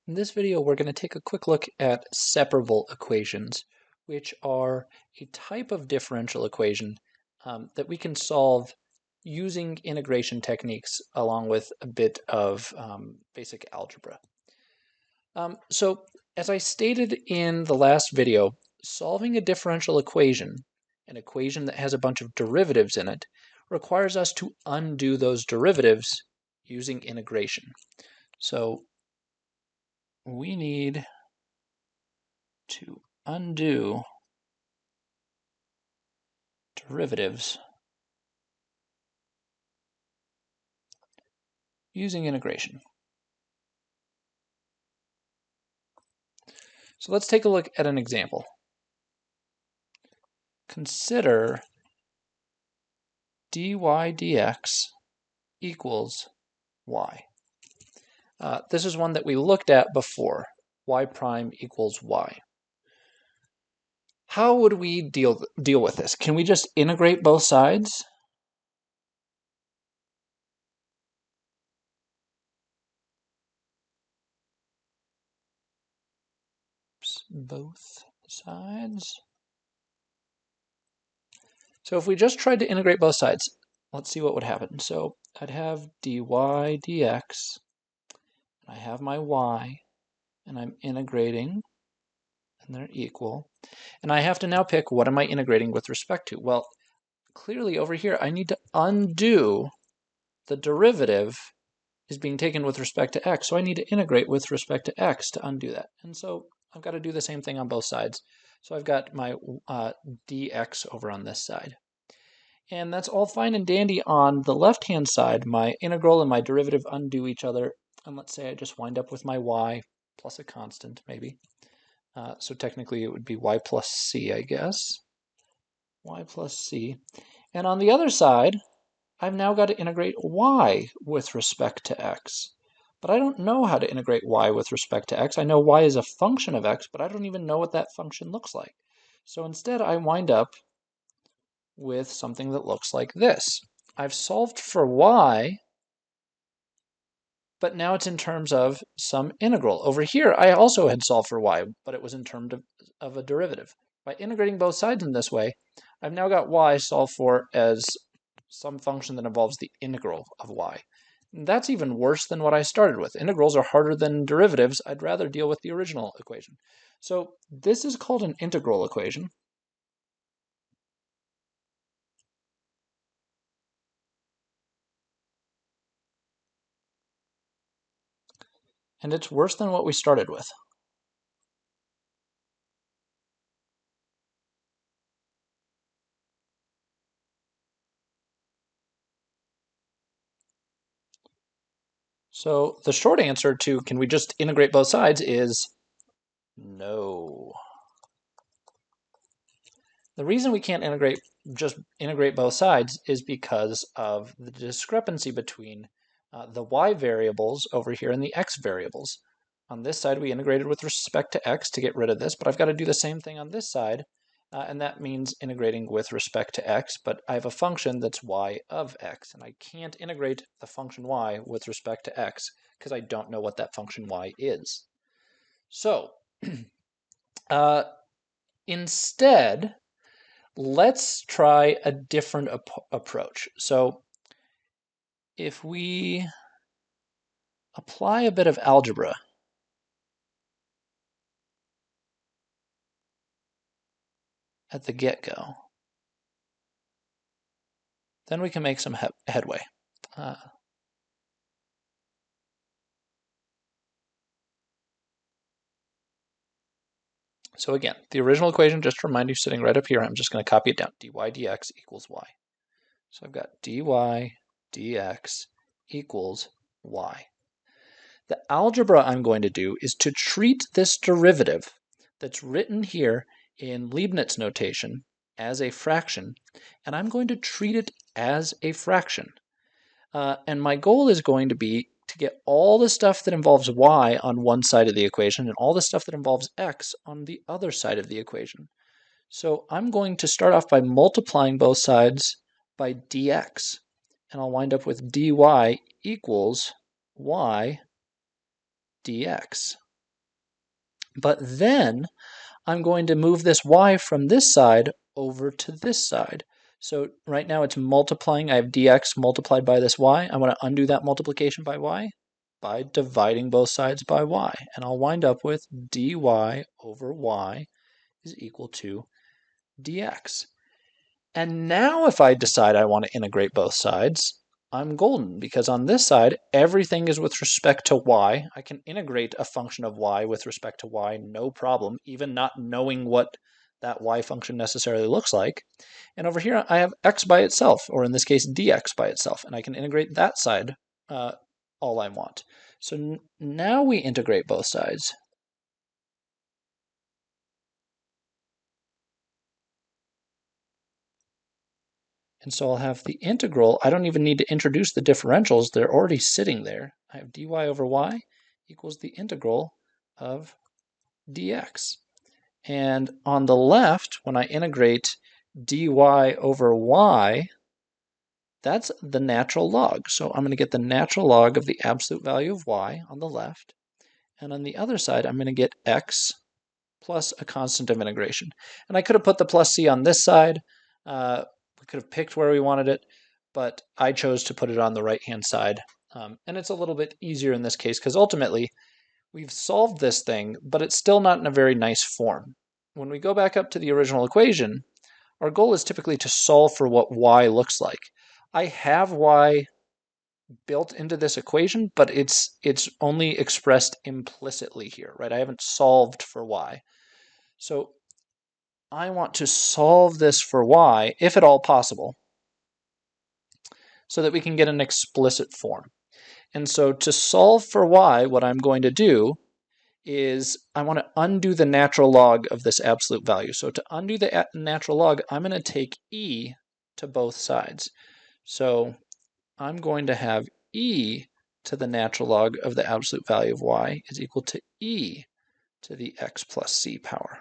In this video, we're going to take a quick look at separable equations, which are a type of differential equation that we can solve using integration techniques along with a bit of basic algebra. So as I stated in the last video, solving a differential equation, an equation that has a bunch of derivatives in it, requires us to undo those derivatives using integration. So we need to undo derivatives using integration. So let's take a look at an example. Consider dy dx equals y. This is one that we looked at before, y prime equals y. How would we deal with this? Can we just integrate both sides? Both sides. So if we just tried to integrate both sides, let's see what would happen. So I'd have dy dx, I have my y, and I'm integrating, and they're equal. And I have to now pick, what am I integrating with respect to? Well, clearly over here, I need to undo the derivative is being taken with respect to x, so I need to integrate with respect to x to undo that. And so I've got to do the same thing on both sides. So I've got my dx over on this side. And that's all fine and dandy on the left-hand side. My integral and my derivative undo each other. And let's say I just wind up with my y plus a constant, maybe. So technically it would be y plus c, I guess. Y plus c. And on the other side, I've now got to integrate y with respect to x. But I don't know how to integrate y with respect to x. I know y is a function of x, but I don't even know what that function looks like. So instead, I wind up with something that looks like this. I've solved for y, but now it's in terms of some integral. Over here, I also had solved for y, but it was in terms of a derivative. By integrating both sides in this way, I've now got y solved for as some function that involves the integral of y. And that's even worse than what I started with. Integrals are harder than derivatives. I'd rather deal with the original equation. So this is called an integral equation. And it's worse than what we started with. So the short answer to can we just integrate both sides is no. The reason we can't just integrate both sides is because of the discrepancy between the y variables over here and the x variables. On this side, we integrated with respect to x to get rid of this, but I've got to do the same thing on this side, and that means integrating with respect to x, but I have a function that's y of x, and I can't integrate the function y with respect to x because I don't know what that function y is. So instead, let's try a different approach. So if we apply a bit of algebra at the get-go, then we can make some headway. So again, the original equation, just to remind you, sitting right up here, I'm just going to copy it down. dy dx equals y. So I've got dy dx equals y. The algebra I'm going to do is to treat this derivative that's written here in Leibniz notation as a fraction, and I'm going to treat it as a fraction. And my goal is going to be to get all the stuff that involves y on one side of the equation and all the stuff that involves x on the other side of the equation. So I'm going to start off by multiplying both sides by dx, and I'll wind up with dy equals y dx. But then I'm going to move this y from this side over to this side. So right now it's multiplying. I have dx multiplied by this y. I want to undo that multiplication by y by dividing both sides by y. And I'll wind up with dy over y is equal to dx. And now if I decide I want to integrate both sides, I'm golden, because on this side, everything is with respect to y. I can integrate a function of y with respect to y, no problem, even not knowing what that y function necessarily looks like. And over here, I have x by itself, or in this case, dx by itself, and I can integrate that side all I want. So now we integrate both sides. And so I'll have the integral. I don't even need to introduce the differentials. They're already sitting there. I have dy over y equals the integral of dx. And on the left, when I integrate dy over y, that's the natural log. So I'm going to get the natural log of the absolute value of y on the left. And on the other side, I'm going to get x plus a constant of integration. And I could have put the plus c on this side. We could have picked where we wanted it, but I chose to put it on the right-hand side. And it's a little bit easier in this case because ultimately we've solved this thing, but it's still not in a very nice form. When we go back up to the original equation, our goal is typically to solve for what y looks like. I have y built into this equation, but it's only expressed implicitly here, right? I haven't solved for y. So I want to solve this for y, if at all possible, so that we can get an explicit form. And so to solve for y, what I'm going to do is I want to undo the natural log of this absolute value. So to undo the natural log, I'm going to take e to both sides. So I'm going to have e to the natural log of the absolute value of y is equal to e to the x plus c power.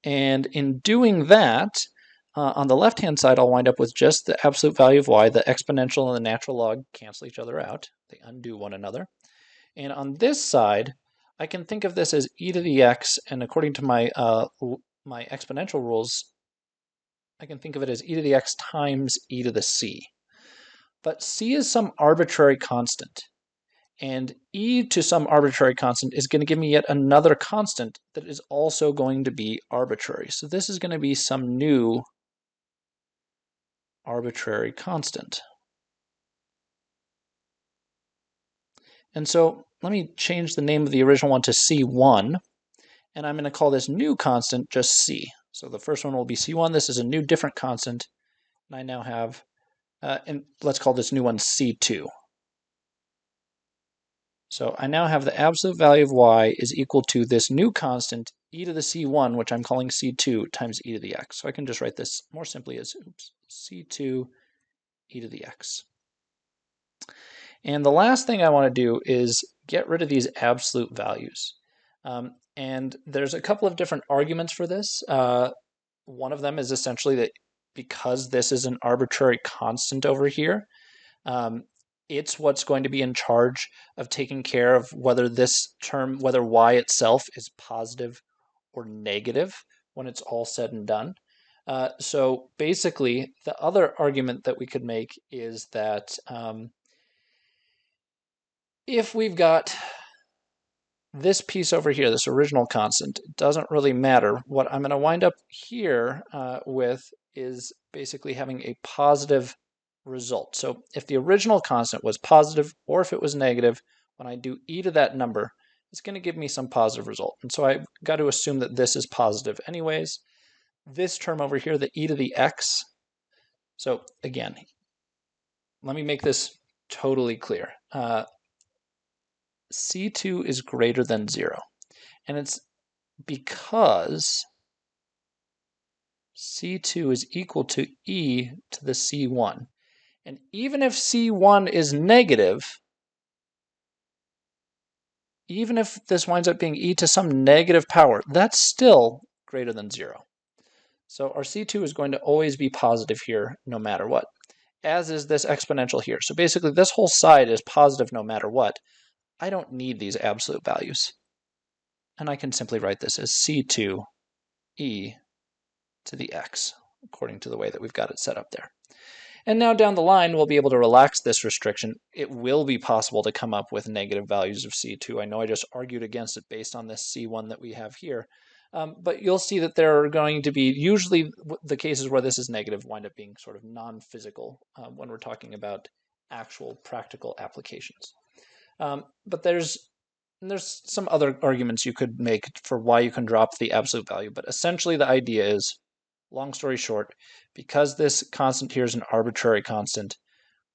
And in doing that, on the left-hand side, I'll wind up with just the absolute value of y. The exponential and the natural log cancel each other out. They undo one another. And on this side, I can think of this as e to the x, and according to my exponential rules, I can think of it as e to the x times e to the c. But c is some arbitrary constant. And e to some arbitrary constant is going to give me yet another constant that is also going to be arbitrary. So this is going to be some new arbitrary constant. And so let me change the name of the original one to C1, and I'm going to call this new constant just C. So the first one will be C1. This is a new different constant, and I now have, and let's call this new one C2. So I now have the absolute value of y is equal to this new constant, e to the c1, which I'm calling c2, times e to the x. So I can just write this more simply as c2 e to the x. And the last thing I want to do is get rid of these absolute values. And there's a couple of different arguments for this. One of them is essentially that because this is an arbitrary constant over here, it's what's going to be in charge of taking care of whether this term, whether y itself is positive or negative when it's all said and done. So basically, the other argument that we could make is that if we've got this piece over here, this original constant, it doesn't really matter. What I'm going to wind up here with is basically having a positive result. So if the original constant was positive or if it was negative, when I do e to that number, it's going to give me some positive result. And so I've got to assume that this is positive anyways. This term over here, the e to the x, so again, let me make this totally clear. C2 is greater than 0. And it's because C2 is equal to e to the C1. And even if C1 is negative, even if this winds up being e to some negative power, that's still greater than 0. So our C2 is going to always be positive here no matter what, as is this exponential here. So basically this whole side is positive no matter what. I don't need these absolute values. and I can simply write this as C2 e to the x, according to the way that we've got it set up there. And now down the line, we'll be able to relax this restriction. It will be possible to come up with negative values of C2. I know I just argued against it based on this C1 that we have here. But you'll see that there are going to be, usually the cases where this is negative wind up being sort of non-physical when we're talking about actual practical applications. But there's some other arguments you could make for why you can drop the absolute value. But essentially the idea is, long story short, because this constant here is an arbitrary constant,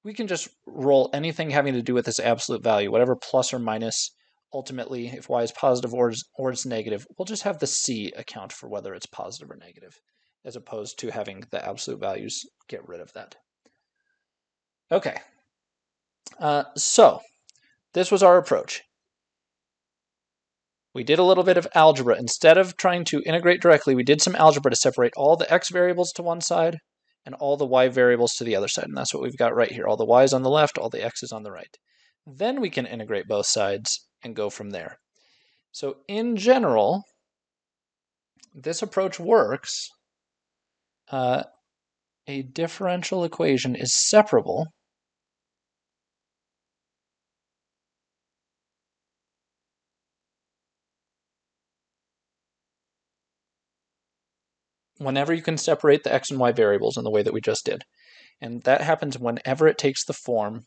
we can just roll anything having to do with this absolute value, whatever plus or minus. Ultimately, if y is positive or it's negative, we'll just have the c account for whether it's positive or negative, as opposed to having the absolute values get rid of that. Okay, so this was our approach. We did a little bit of algebra. Instead of trying to integrate directly, we did some algebra to separate all the x variables to one side and all the y variables to the other side. And that's what we've got right here. All the y's on the left, all the x's on the right. Then we can integrate both sides and go from there. So in general, this approach works. A differential equation is separable whenever you can separate the x and y variables in the way that we just did. And that happens whenever it takes the form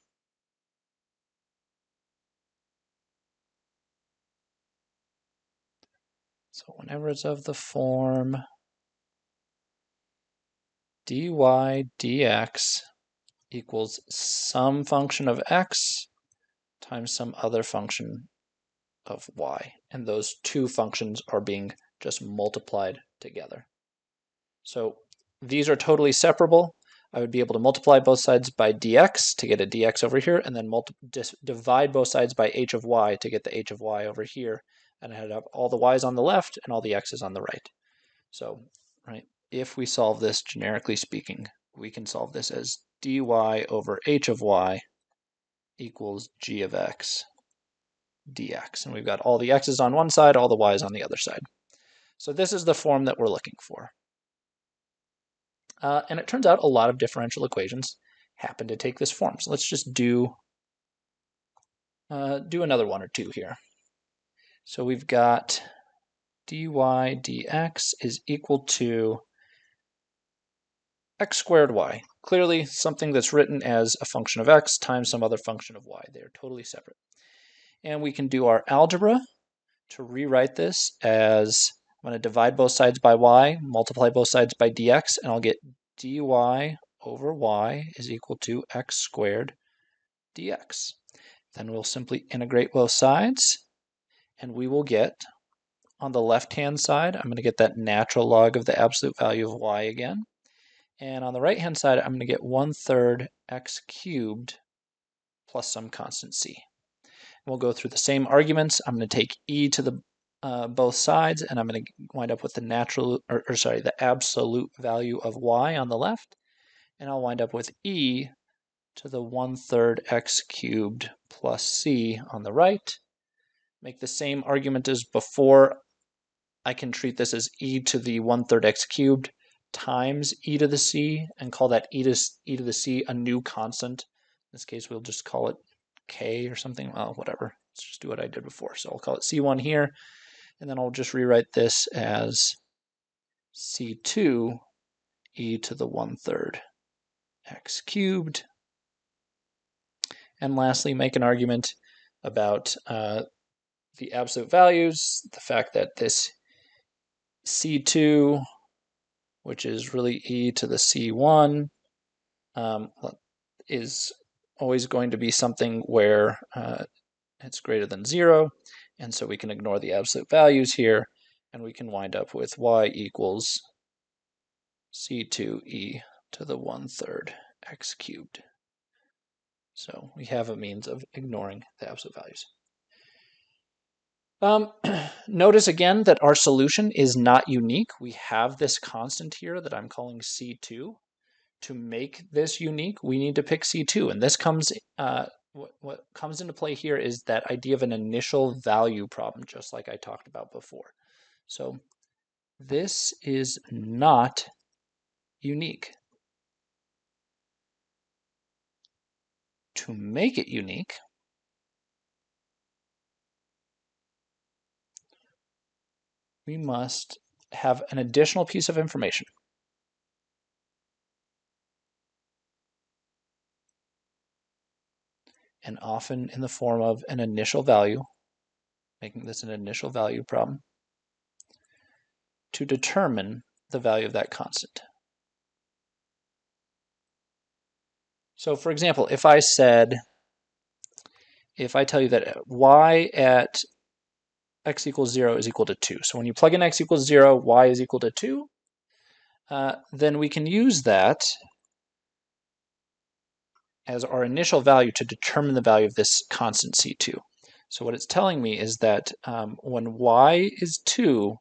whenever it's of the form dy dx equals some function of x times some other function of y. And those two functions are being just multiplied together. So these are totally separable. I would be able to multiply both sides by dx to get a dx over here, and then divide both sides by h of y to get the h of y over here, and add up all the y's on the left and all the x's on the right. So, right, if we solve this generically speaking, we can solve this as dy over h of y equals g of x dx. And we've got all the x's on one side, all the y's on the other side. So this is the form that we're looking for. And it turns out a lot of differential equations happen to take this form. So let's just do another one or two here. So we've got dy dx is equal to x squared y. Clearly something that's written as a function of x times some other function of y. They're totally separate. And we can do our algebra to rewrite this as, I'm going to divide both sides by y, multiply both sides by dx, and I'll get dy over y is equal to x squared dx. Then we'll simply integrate both sides, and we will get, on the left-hand side, I'm going to get that natural log of the absolute value of y again. And on the right-hand side, I'm going to get 1/3 x cubed plus some constant c. We'll go through the same arguments. I'm going to take e to the both sides, and I'm going to wind up with the the absolute value of y on the left, and I'll wind up with e to the 1/3 x cubed plus c on the right. Make the same argument as before. I can treat this as e to the 1/3 x cubed times e to the c, and call that e to the c a new constant. In this case, we'll just call it k or something. Well, whatever. Let's just do what I did before. So I'll call it c1 here, and then I'll just rewrite this as c2 e to the 1/3 x cubed. And lastly, make an argument about the absolute values, the fact that this c2, which is really e to the c1, is always going to be something where it's greater than 0, and so we can ignore the absolute values here, and we can wind up with y equals c2e to the 1/3 x cubed. So we have a means of ignoring the absolute values. Notice again that our solution is not unique. We have this constant here that I'm calling c2. To make this unique, we need to pick c2, and this comes what comes into play here is that idea of an initial value problem, just like I talked about before. So this is not unique. To make it unique, we must have an additional piece of information. And often in the form of an initial value, making this an initial value problem, to determine the value of that constant. So for example, if I tell you that y at x equals 0 is equal to 2. So when you plug in x equals 0, y is equal to 2, then we can use that as our initial value to determine the value of this constant c2. So what it's telling me is that when y is 2,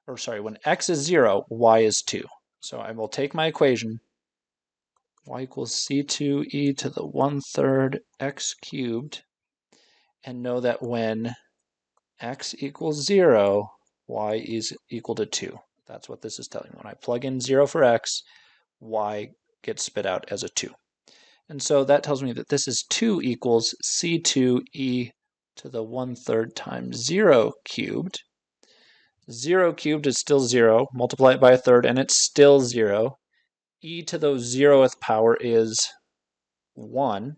or sorry, when x is 0, y is 2. So I will take my equation, y equals c2 e to the 1/3 x cubed, and know that when x equals 0, y is equal to 2. That's what this is telling me. When I plug in 0 for x, y gets spit out as a 2. And so that tells me that this is 2 equals c2 e to the 1/3 times 0 cubed. 0 cubed is still 0. Multiply it by a third, and it's still 0. E to the 0th power is 1.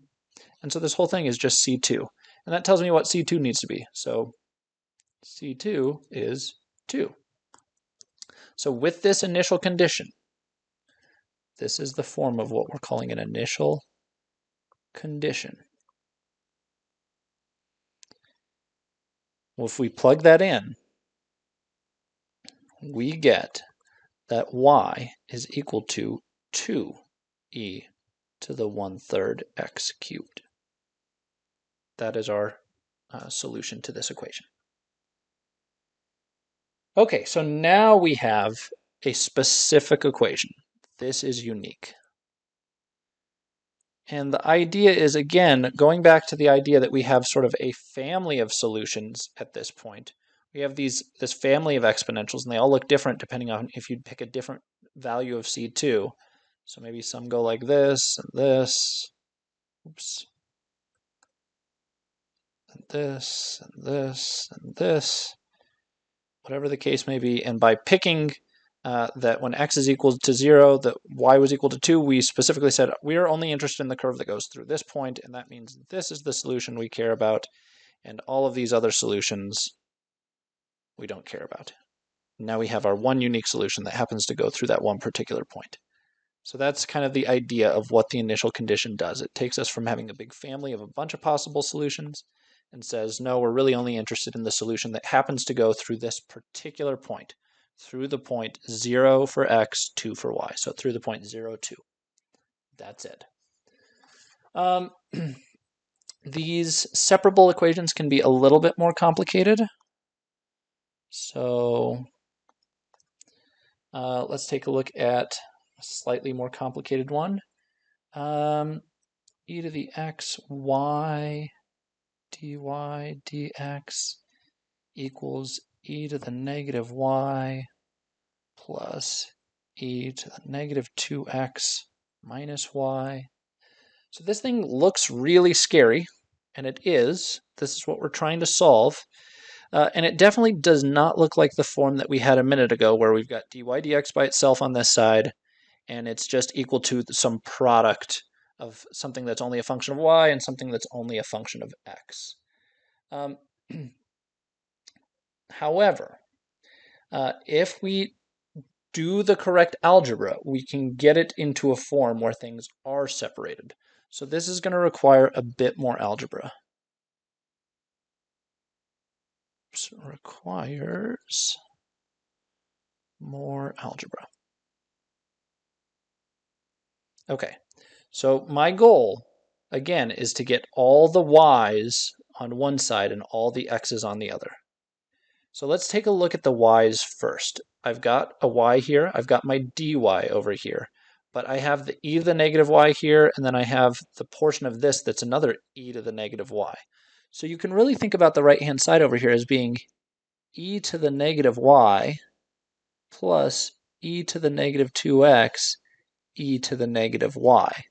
And so this whole thing is just c2. And that tells me what c2 needs to be. So c2 is 2. So with this initial condition, this is the form of what we're calling an initial condition. Well, if we plug that in, we get that y is equal to 2e to the 1/3 x cubed. That is our solution to this equation. Okay, so now we have a specific equation. This is unique. And the idea is, again, going back to the idea that we have sort of a family of solutions at this point. We have this family of exponentials, and they all look different depending on if you pick a different value of C2. So maybe some go like this, and this, oops, and this, and this, and this, whatever the case may be. And by picking that when x is equal to 0, that y was equal to 2, we specifically said we are only interested in the curve that goes through this point, and that means this is the solution we care about, and all of these other solutions we don't care about. Now we have our one unique solution that happens to go through that one particular point. So that's kind of the idea of what the initial condition does. It takes us from having a big family of a bunch of possible solutions and says, no, we're really only interested in the solution that happens to go through this particular point, through the point 0 for x, 2 for y. So through the point 0, 2. That's it. These separable equations can be a little bit more complicated. So let's take a look at a slightly more complicated one. E to the x y dy dx equals e to the negative y plus e to the negative 2x minus y. So this thing looks really scary, and it is. This is what we're trying to solve. And it definitely does not look like the form that we had a minute ago, where we've got dy dx by itself on this side, and it's just equal to some product of something that's only a function of y and something that's only a function of x. However, if we do the correct algebra, we can get it into a form where things are separated. So this is going to require a bit more algebra. So it requires more algebra. Okay, so my goal, again, is to get all the y's on one side and all the x's on the other. So let's take a look at the y's first. I've got a y here. I've got my dy over here. but I have the e to the negative y here, and then I have the portion of this that's another e to the negative y. So you can really think about the right-hand side over here as being e to the negative y plus e to the negative 2x e to the negative y,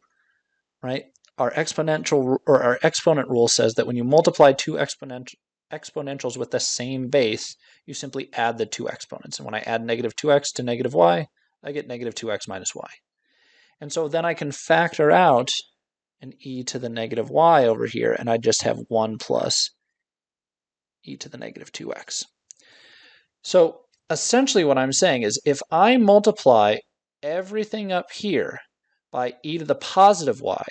right? Our exponential or our exponent rule says that when you multiply two exponentials with the same base, you simply add the two exponents. And when I add negative 2x to negative y, I get negative 2x minus y. And so then I can factor out an e to the negative y over here, and I just have 1 plus e to the negative 2x. So essentially what I'm saying is if I multiply everything up here by e to the positive y,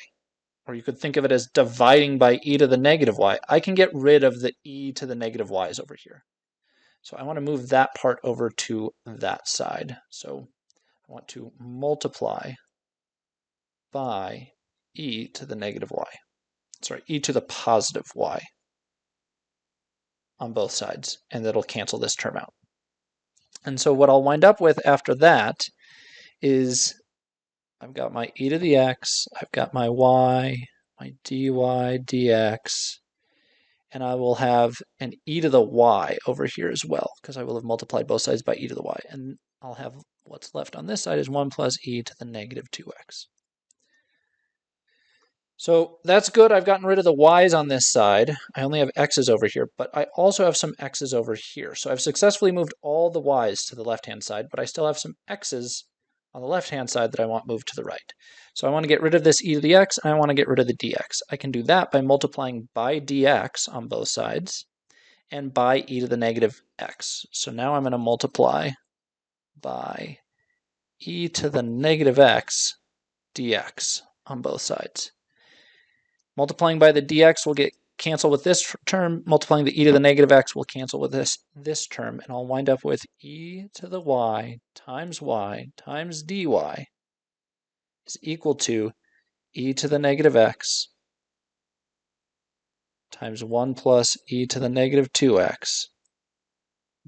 or you could think of it as dividing by e to the negative y, I can get rid of the e to the negative y's over here. So I want to move that part over to that side. So I want to multiply by e to the negative y. Sorry, e to the positive y on both sides, and that'll cancel this term out. And so what I'll wind up with after that is I've got my e to the x, I've got my y, my dy dx, and I will have an e to the y over here as well, because I will have multiplied both sides by e to the y. And I'll have what's left on this side is 1 plus e to the negative 2x. So that's good. I've gotten rid of the y's on this side. I only have x's over here, but I also have some x's over here. So I've successfully moved all the y's to the left-hand side, but I still have some x's on the left-hand side that I want moved to the right. So I want to get rid of this e to the x, and I want to get rid of the dx. I can do that by multiplying by dx on both sides and by e to the negative x. So now I'm going to multiply by e to the negative x dx on both sides. Multiplying by the dx will get cancel with this term. Multiplying the e to the negative x will cancel with this term, and I'll wind up with e to the y times dy is equal to e to the negative x times 1 plus e to the negative 2x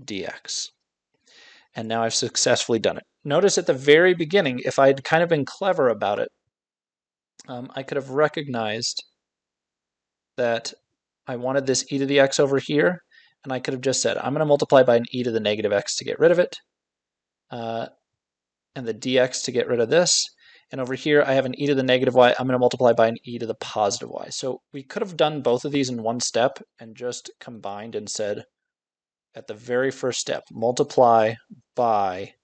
dx. And now I've successfully done it. Notice at the very beginning, if I'd kind of been clever about it, I could have recognized that I wanted this e to the x over here, and I could have just said, I'm going to multiply by an e to the negative x to get rid of it, and the dx to get rid of this. And over here, I have an e to the negative y. I'm going to multiply by an e to the positive y. So we could have done both of these in one step and just combined and said, at the very first step, multiply by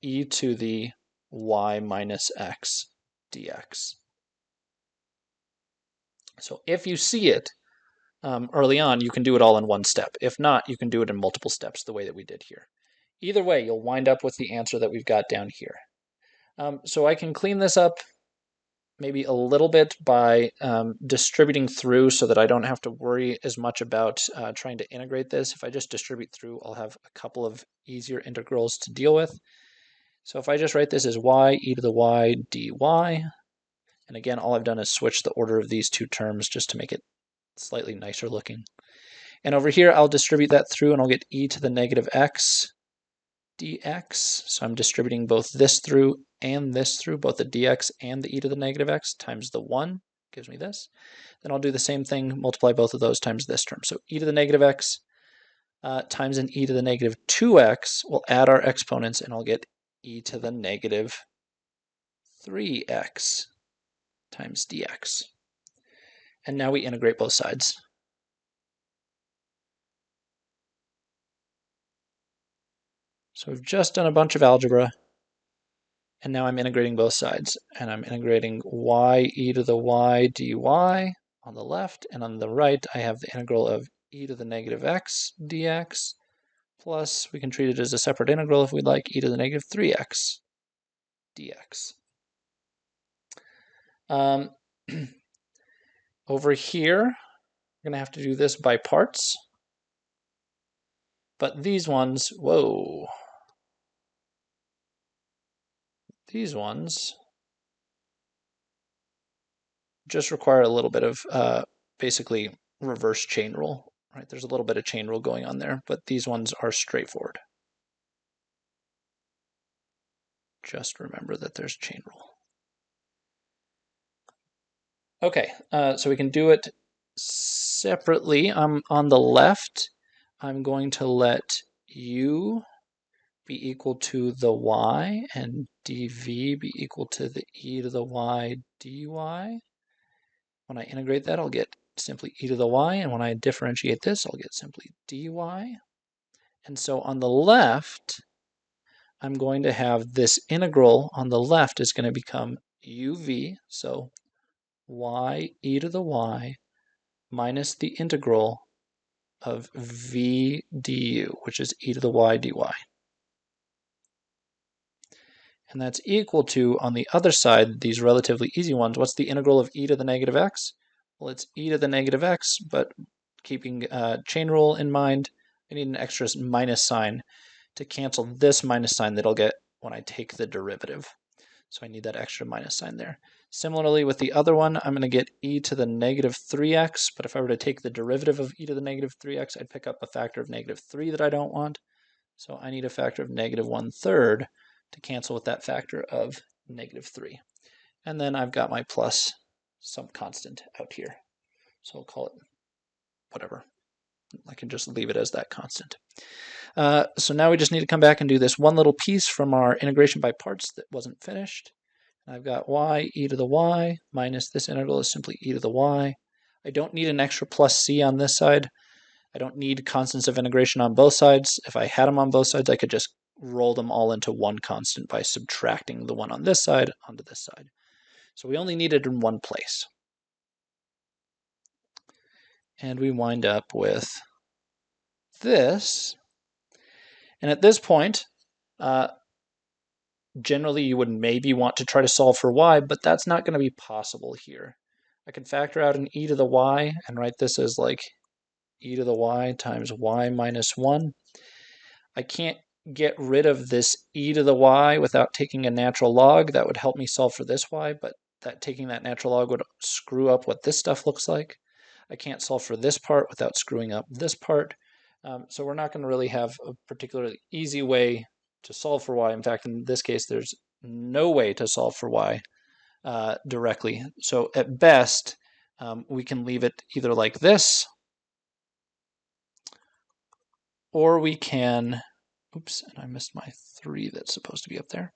e to the y minus x dx. So if you see it early on, you can do it all in one step. If not, you can do it in multiple steps the way that we did here. Either way, you'll wind up with the answer that we've got down here. So I can clean this up maybe a little bit by distributing through so that I don't have to worry as much about trying to integrate this. If I just distribute through, I'll have a couple of easier integrals to deal with. So if I just write this as y e to the y dy, and again, all I've done is switch the order of these two terms just to make it slightly nicer looking. And over here, I'll distribute that through, and I'll get e to the negative x dx. So I'm distributing both this through and this through, both the dx and the e to the negative x times the 1 gives me this. Then I'll do the same thing, multiply both of those times this term. So e to the negative x times an e to the negative 2x, we'll add our exponents, and I'll get e to the negative 3x times dx. And now we integrate both sides. So we've just done a bunch of algebra, and now I'm integrating both sides. And I'm integrating y e to the y dy on the left, and on the right I have the integral of e to the negative x dx, plus we can treat it as a separate integral if we'd like, e to the negative 3x dx. Over here, we're going to have to do this by parts. But these ones, whoa, these ones just require a little bit of basically reverse chain rule, right? There's a little bit of chain rule going on there, but these ones are straightforward. just remember that there's chain rule. Okay, so we can do it separately. On the left, I'm going to let u be equal to the y and dv be equal to the e to the y dy. When I integrate that, I'll get simply e to the y, and when I differentiate this, I'll get simply dy. And so on the left, I'm going to have this integral on the left is going to become uv, so y e to the y minus the integral of v du, which is e to the y dy. And that's equal to, on the other side, these relatively easy ones, what's the integral of e to the negative x? Well, it's e to the negative x, but keeping chain rule in mind, I need an extra minus sign to cancel this minus sign that I'll get when I take the derivative. So I need that extra minus sign there. Similarly, with the other one, I'm going to get e to the negative 3x, but if I were to take the derivative of e to the negative 3x, I'd pick up a factor of negative 3 that I don't want. So I need a factor of negative 1/3 to cancel with that factor of negative 3. And then I've got my plus some constant out here. So I'll call it whatever. I can just leave it as that constant. So now we just need to come back and do this one little piece from our integration by parts that wasn't finished. I've got y e to the y minus this integral is simply e to the y. I don't need an extra plus c on this side. I don't need constants of integration on both sides. If I had them on both sides, I could just roll them all into one constant by subtracting the one on this side onto this side. So we only need it in one place. And we wind up with this. And at this point, generally you would maybe want to try to solve for y, but that's not going to be possible here. I can factor out an e to the y and write this as like e to the y times y minus 1. I can't get rid of this e to the y without taking a natural log. That would help me solve for this y, but taking that natural log would screw up what this stuff looks like. I can't solve for this part without screwing up this part. So we're not going to really have a particularly easy way to solve for y. In fact, in this case, there's no way to solve for y directly. So at best, we can leave it either like this, or we can, oops, and I missed my 3 that's supposed to be up there.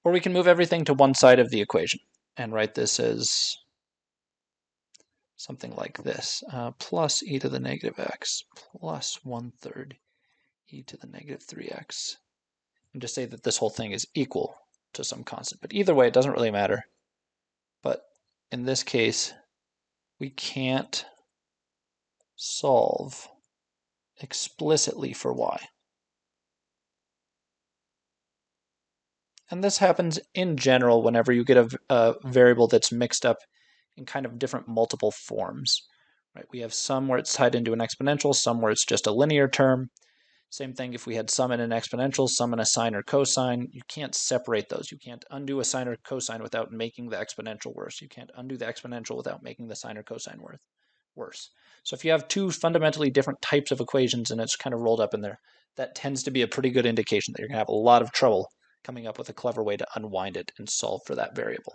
Or we can move everything to one side of the equation and write this as something like this, plus e to the negative x plus 1/3 e to the negative 3x. And just say that this whole thing is equal to some constant. But either way, it doesn't really matter. But in this case, we can't solve explicitly for y. And this happens in general whenever you get a variable that's mixed up in kind of different multiple forms. Right? We have some where it's tied into an exponential, some where it's just a linear term. Same thing if we had some in an exponential, some in a sine or cosine. You can't separate those. You can't undo a sine or cosine without making the exponential worse. You can't undo the exponential without making the sine or cosine worse. So if you have two fundamentally different types of equations and it's kind of rolled up in there, that tends to be a pretty good indication that you're going to have a lot of trouble coming up with a clever way to unwind it and solve for that variable.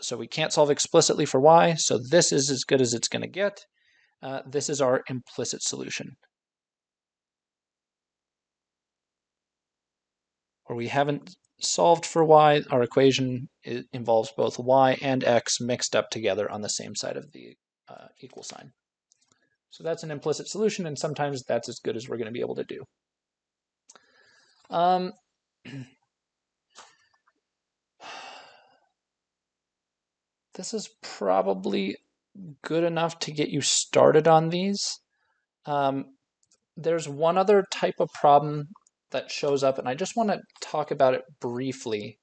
So we can't solve explicitly for y, so this is as good as it's going to get. This is our implicit solution. Where we haven't solved for y, our equation involves both y and x mixed up together on the same side of the equal sign. So that's an implicit solution, and sometimes that's as good as we're going to be able to do. This is probably good enough to get you started on these. There's one other type of problem that shows up, and I just want to talk about it briefly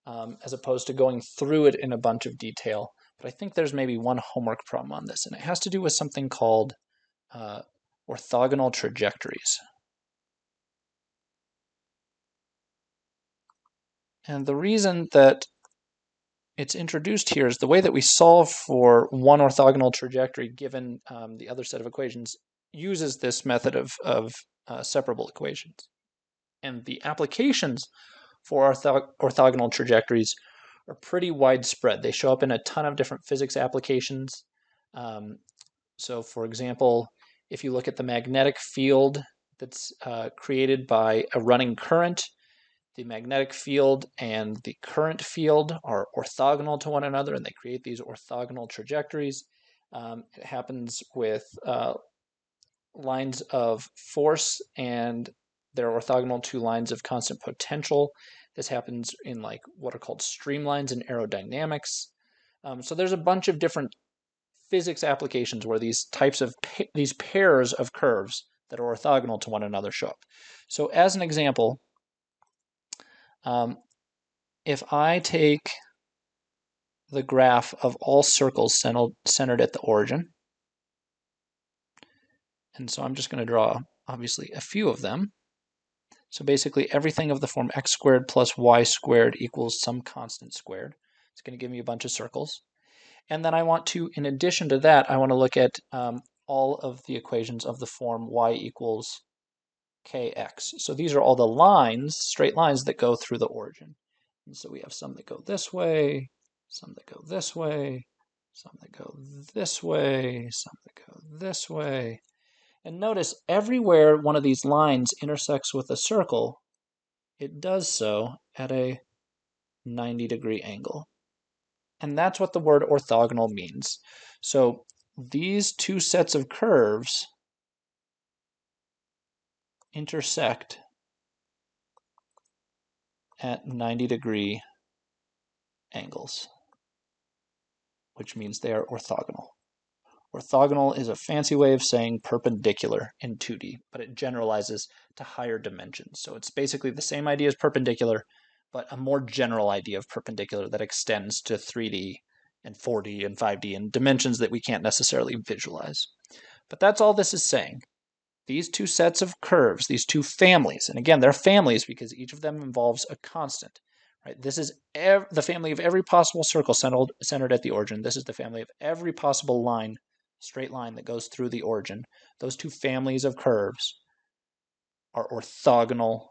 as opposed to going through it in a bunch of detail. But I think there's maybe one homework problem on this, and it has to do with something called orthogonal trajectories. And the reason that it's introduced here is the way that we solve for one orthogonal trajectory given the other set of equations uses this method of separable equations. And the applications for orthogonal trajectories are pretty widespread. They show up in a ton of different physics applications. So for example, if you look at the magnetic field that's created by a running current, the magnetic field and the current field are orthogonal to one another, and they create these orthogonal trajectories. It happens with lines of force, and they're orthogonal to lines of constant potential. This happens in like what are called streamlines in aerodynamics. So there's a bunch of different physics applications where these types of these pairs of curves that are orthogonal to one another show up. So as an example, if I take the graph of all circles centered at the origin, and so I'm just going to draw, obviously, a few of them. So basically, everything of the form x squared plus y squared equals some constant squared. It's going to give me a bunch of circles. And then I want to, in addition to that, I want to look at all of the equations of the form y equals kx. So these are all the lines, straight lines, that go through the origin. And so we have some that go this way, some that go this way, some that go this way, some that go this way. And notice everywhere one of these lines intersects with a circle, it does so at a 90-degree angle. And that's what the word orthogonal means. So these two sets of curves intersect at 90-degree angles, which means they are orthogonal. Orthogonal is a fancy way of saying perpendicular in 2D, but it generalizes to higher dimensions. So it's basically the same idea as perpendicular, but a more general idea of perpendicular that extends to 3D and 4D and 5D and dimensions that we can't necessarily visualize. But that's all this is saying. These two sets of curves, these two families, and again, they're families because each of them involves a constant. Right? This is the family of every possible circle centered at the origin. This is the family of every possible line, straight line that goes through the origin. Those two families of curves are orthogonal,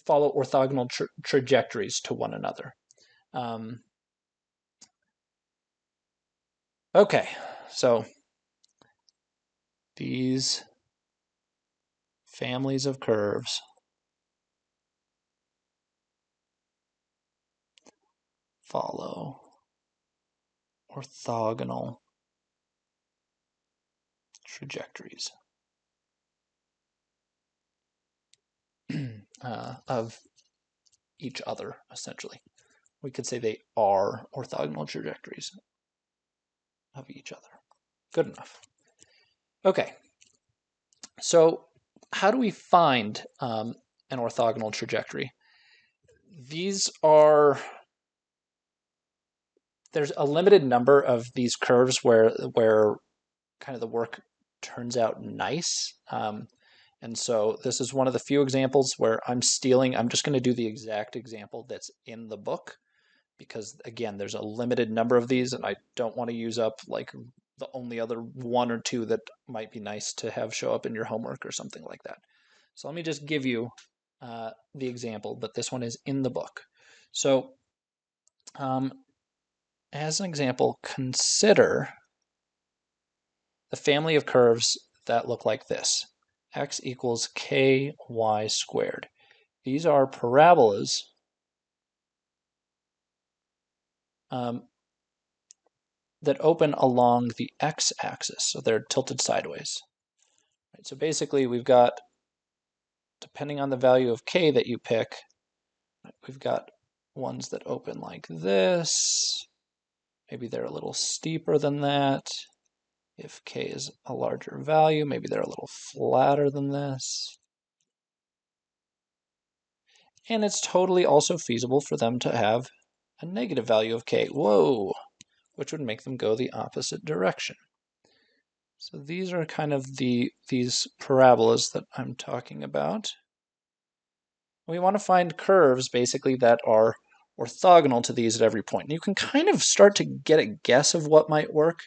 follow orthogonal trajectories to one another. Okay, so these families of curves follow orthogonal trajectories of each other, essentially. We could say they are orthogonal trajectories of each other. Good enough. Okay, so how do we find an orthogonal trajectory? There's a limited number of these curves where kind of the work turns out nice. And so this is one of the few examples where I'm just going to do the exact example that's in the book, because again, there's a limited number of these and I don't want to use up like the only other one or two that might be nice to have show up in your homework or something like that. So let me just give you the example, but this one is in the book. So as an example, consider the family of curves that look like this. X equals ky squared. These are parabolas that open along the x-axis, so they're tilted sideways. Right, so basically we've got, depending on the value of k that you pick, we've got ones that open like this. Maybe they're a little steeper than that. If k is a larger value, maybe they're a little flatter than this. And it's totally also feasible for them to have a negative value of k, whoa, which would make them go the opposite direction. So these are kind of these parabolas that I'm talking about. We want to find curves basically that are orthogonal to these at every point. And you can kind of start to get a guess of what might work.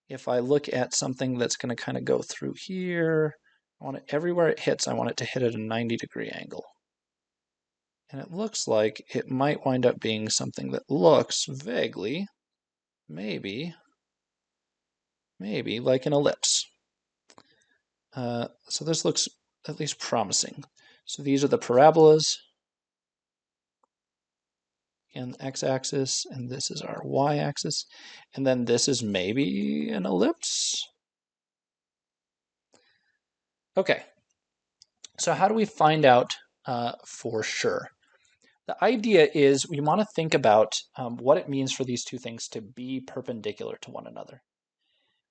If I look at something that's going to kind of go through here, I want it everywhere it hits, I want it to hit at a 90-degree angle. And it looks like it might wind up being something that looks vaguely, maybe like an ellipse. So this looks at least promising. So these are the parabolas and the x-axis, and this is our y-axis, and then this is maybe an ellipse. Okay, so how do we find out for sure? The idea is we want to think about what it means for these two things to be perpendicular to one another.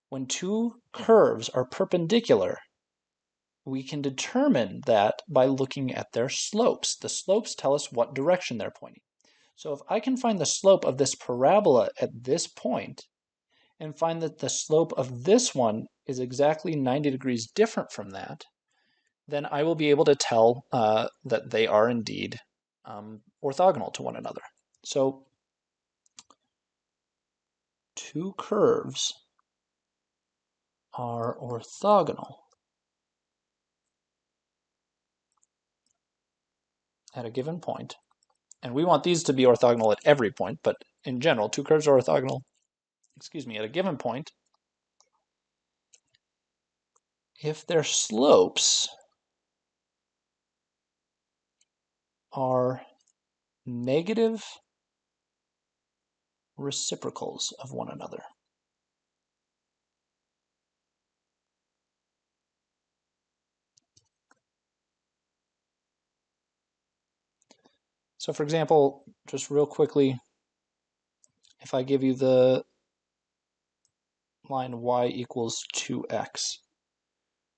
When two curves are perpendicular, we can determine that by looking at their slopes. The slopes tell us what direction they're pointing. So if I can find the slope of this parabola at this point and find that the slope of this one is exactly 90 degrees different from that, then I will be able to tell that they are indeed orthogonal to one another. So two curves are orthogonal at a given point. And we want these to be orthogonal at every point, but in general, two curves are orthogonal, at a given point if their slopes are negative reciprocals of one another. So for example, just real quickly, if I give you the line y equals 2x,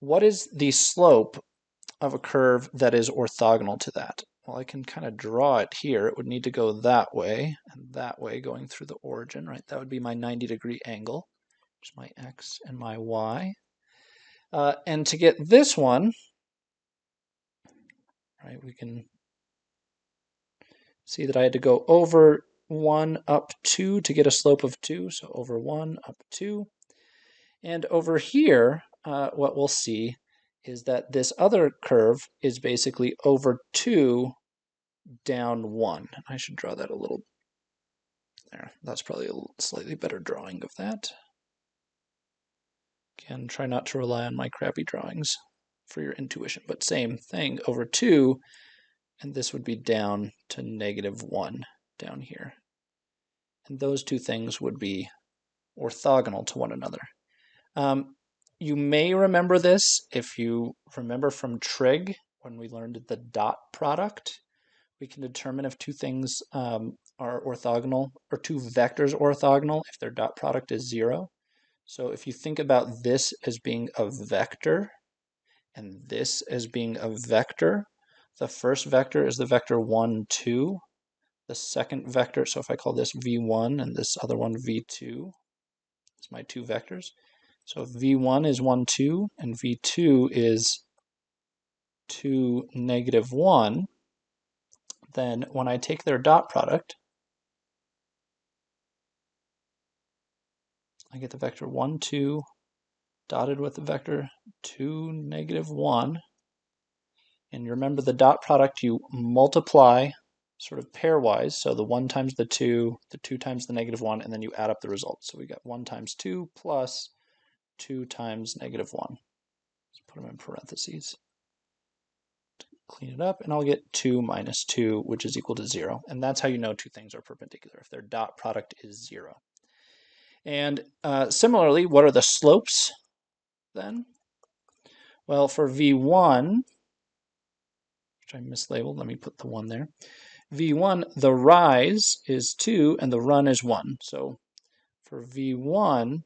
what is the slope of a curve that is orthogonal to that? Well, I can kind of draw it here. It would need to go that way and that way going through the origin, right? That would be my 90-degree angle, which is my x and my y. And to get this one, right, we can see that I had to go over 1 up 2 to get a slope of 2, so over 1 up 2. And over here, what we'll see is that this other curve is basically over 2 down 1. I should draw that a little there. That's probably a slightly better drawing of that. Again, try not to rely on my crappy drawings for your intuition, but same thing, over 2, and this would be down to -1 down here. And those two things would be orthogonal to one another. You may remember this if you remember from trig when we learned the dot product. We can determine if two things are orthogonal, or two vectors orthogonal if their dot product is 0. So if you think about this as being a vector and this as being a vector, the first vector is the vector 1, 2. The second vector, so if I call this v1 and this other one v2, it's my two vectors. So v1 is 1, 2, and v2 is 2, -1. Then when I take their dot product, I get the vector 1, 2 dotted with the vector 2, -1. And you remember the dot product, you multiply sort of pairwise, so the 1 times the 2 times the -1, and then you add up the results. So we got 1 times 2 plus 2 times -1. Let's put them in parentheses. Clean it up, and I'll get 2 minus 2, which is equal to 0. And that's how you know two things are perpendicular, if their dot product is 0. And similarly, what are the slopes then? Well, for v1, which I mislabeled, let me put the 1 there. v1, the rise is 2 and the run is 1. So for v1,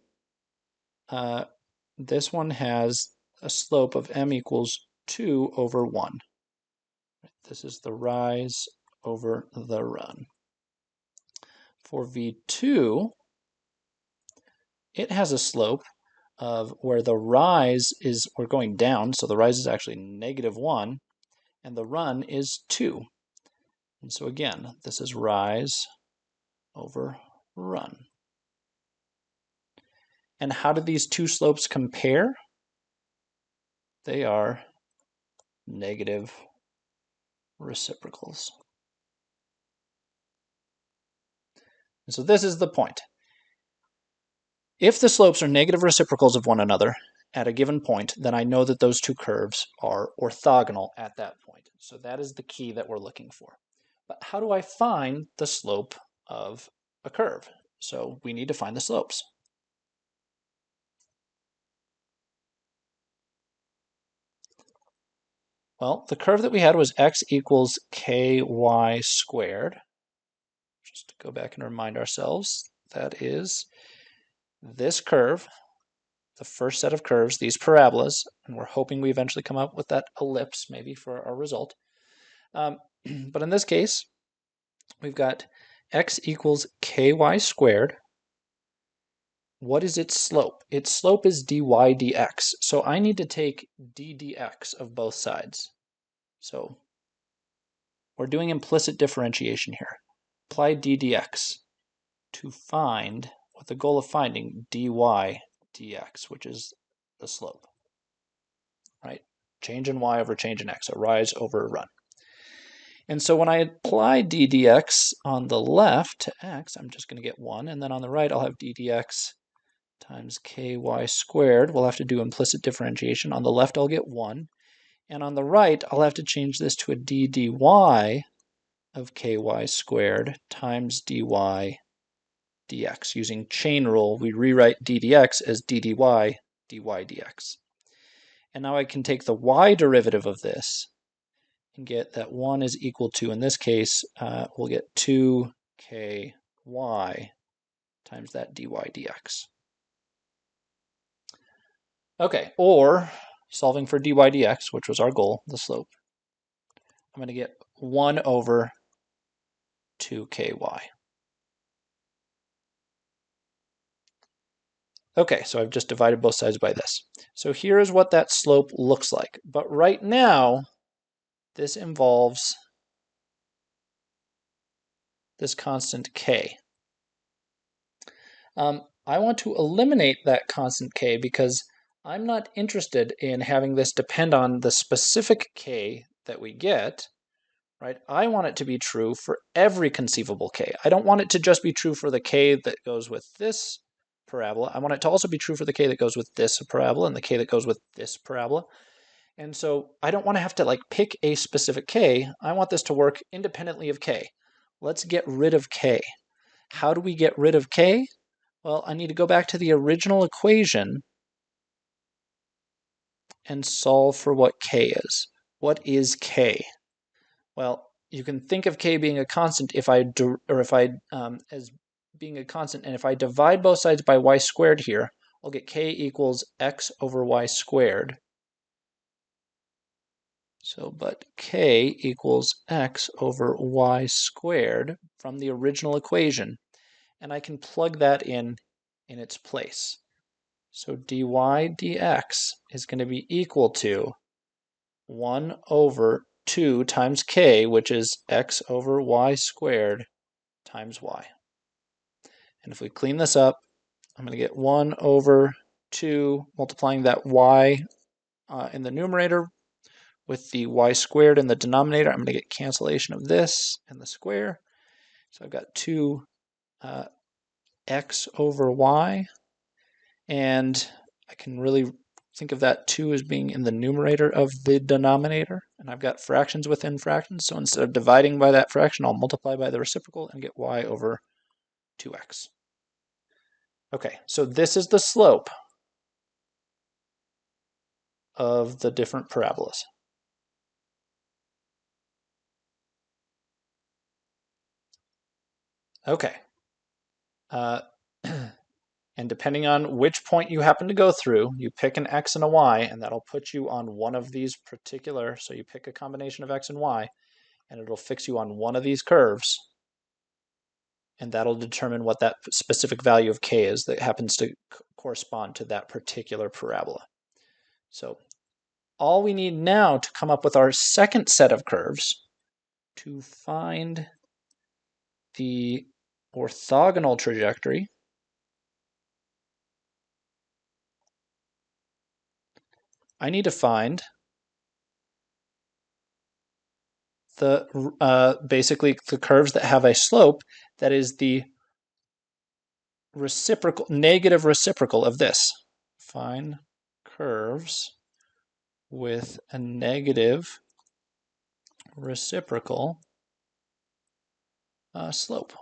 this one has a slope of m equals 2 over 1. This is the rise over the run. For v2, it has a slope of where the rise is, we're going down, so the rise is actually -1, and the run is 2. And so again, this is rise over run. And how do these two slopes compare? they are negative reciprocals. And so this is the point. If the slopes are negative reciprocals of one another at a given point, then I know that those two curves are orthogonal at that point. So that is the key that we're looking for. But how do I find the slope of a curve? So we need to find the slopes. Well, the curve that we had was x equals ky squared. Just to go back and remind ourselves, that is this curve, the first set of curves, these parabolas, and we're hoping we eventually come up with that ellipse maybe for our result. But in this case, we've got x equals ky squared. What is its slope? Its slope is dy dx. So I need to take d dx of both sides. So we're doing implicit differentiation here. Apply d dx to find, with the goal of finding dy dx, which is the slope, right? Change in y over change in x, a rise over a run. And so when I apply d dx on the left to x, I'm just going to get 1, and then on the right I'll have d dx times ky squared. We'll have to do implicit differentiation. On the left I'll get 1, and on the right I'll have to change this to a d dy of ky squared times dy dx. Using chain rule, we rewrite d dx as d dy dx. And now I can take the y derivative of this and get that 1 is equal to, in this case, we'll get 2ky times that dy dx. Okay, or solving for dy dx, which was our goal, the slope, I'm going to get 1 over 2ky. Okay, so I've just divided both sides by this. So here is what that slope looks like. But right now, this involves this constant k. I want to eliminate that constant k because I'm not interested in having this depend on the specific k that we get, right? I want it to be true for every conceivable k. I don't want it to just be true for the k that goes with this parabola. I want it to also be true for the k that goes with this parabola and the k that goes with this parabola. And so I don't want to have to like pick a specific k. I want this to work independently of k. Let's get rid of k. How do we get rid of k? Well, I need to go back to the original equation and solve for what k is. What is k? Well, you can think of k being a constant as being a constant, and if I divide both sides by y squared here, I'll get k equals x over y squared. So, but k equals x over y squared from the original equation, and I can plug that in its place. So dy dx is going to be equal to 1 over 2 times k, which is x over y squared times y. And if we clean this up, I'm going to get 1 over 2 multiplying that y in the numerator with the y squared in the denominator. I'm going to get cancellation of this and the square. So I've got 2 x over y, and I can really think of that 2 as being in the numerator of the denominator, and I've got fractions within fractions, so instead of dividing by that fraction, I'll multiply by the reciprocal and get y over 2x. Okay, so this is the slope of the different parabolas. Okay. And depending on which point you happen to go through, you pick an x and a y, and that'll put you on one of these particular, so you pick a combination of x and y, and it'll fix you on one of these curves, and that'll determine what that specific value of k is that happens to correspond to that particular parabola. So all we need now to come up with our second set of curves to find the orthogonal trajectory I need to find the basically the curves that have a slope that is the reciprocal, negative reciprocal of this. Find curves with a negative reciprocal slope.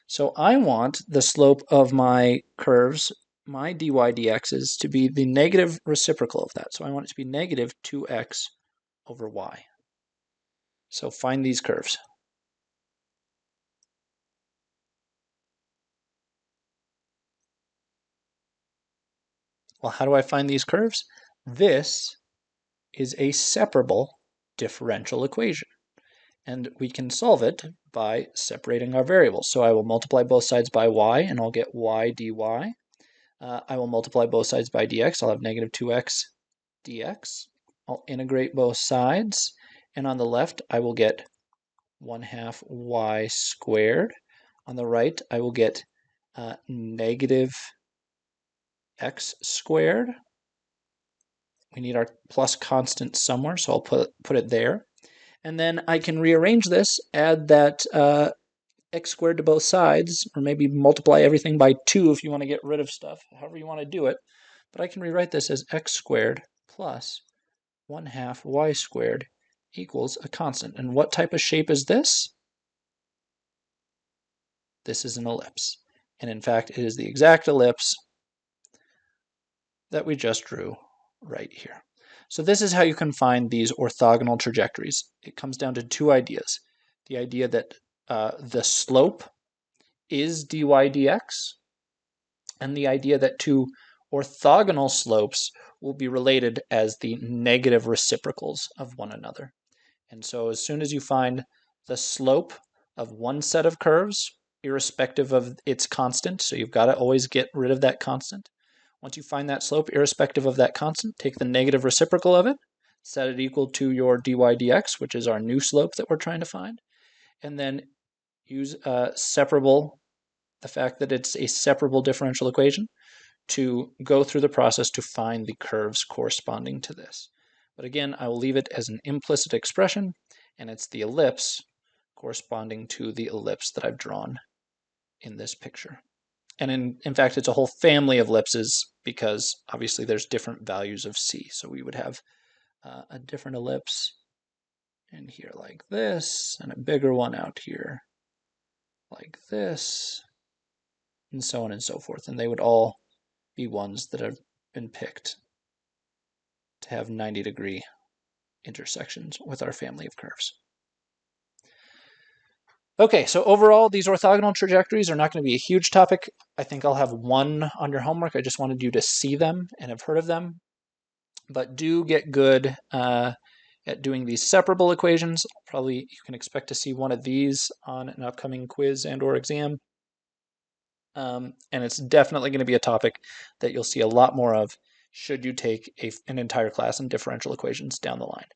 So I want the slope of my curves, my dy dx's, to be the negative reciprocal of that. So I want it to be negative 2x over y. So find these curves. Well, how do I find these curves? This is a separable differential equation. And we can solve it by separating our variables. So I will multiply both sides by y, and I'll get y dy. I will multiply both sides by dx. I'll have negative 2x dx. I'll integrate both sides, and on the left I will get 1/2 y squared. On the right I will get negative x squared. We need our plus constant somewhere, so I'll put it there. And then I can rearrange this, add that x squared to both sides, or maybe multiply everything by 2 if you want to get rid of stuff, however you want to do it. But I can rewrite this as x squared plus 1/2 y squared equals a constant. And what type of shape is this? This is an ellipse. And in fact, it is the exact ellipse that we just drew right here. So this is how you can find these orthogonal trajectories. It comes down to two ideas. The idea that the slope is dy dx, and the idea that two orthogonal slopes will be related as the negative reciprocals of one another. And so as soon as you find the slope of one set of curves, irrespective of its constant, so you've got to always get rid of that constant. Once you find that slope, irrespective of that constant, take the negative reciprocal of it, set it equal to your dy dx, which is our new slope that we're trying to find, and then use separable, the fact that it's a separable differential equation, to go through the process to find the curves corresponding to this. But again, I will leave it as an implicit expression, and it's the ellipse corresponding to the ellipse that I've drawn in this picture. And in fact, it's a whole family of ellipses because obviously there's different values of c. So we would have a different ellipse in here like this, and a bigger one out here like this, and so on and so forth. And they would all be ones that have been picked to have 90-degree intersections with our family of curves. Okay, so overall, these orthogonal trajectories are not going to be a huge topic. I think I'll have one on your homework. I just wanted you to see them and have heard of them. But do get good at doing these separable equations. Probably you can expect to see one of these on an upcoming quiz and or exam. And it's definitely going to be a topic that you'll see a lot more of should you take an entire class in differential equations down the line.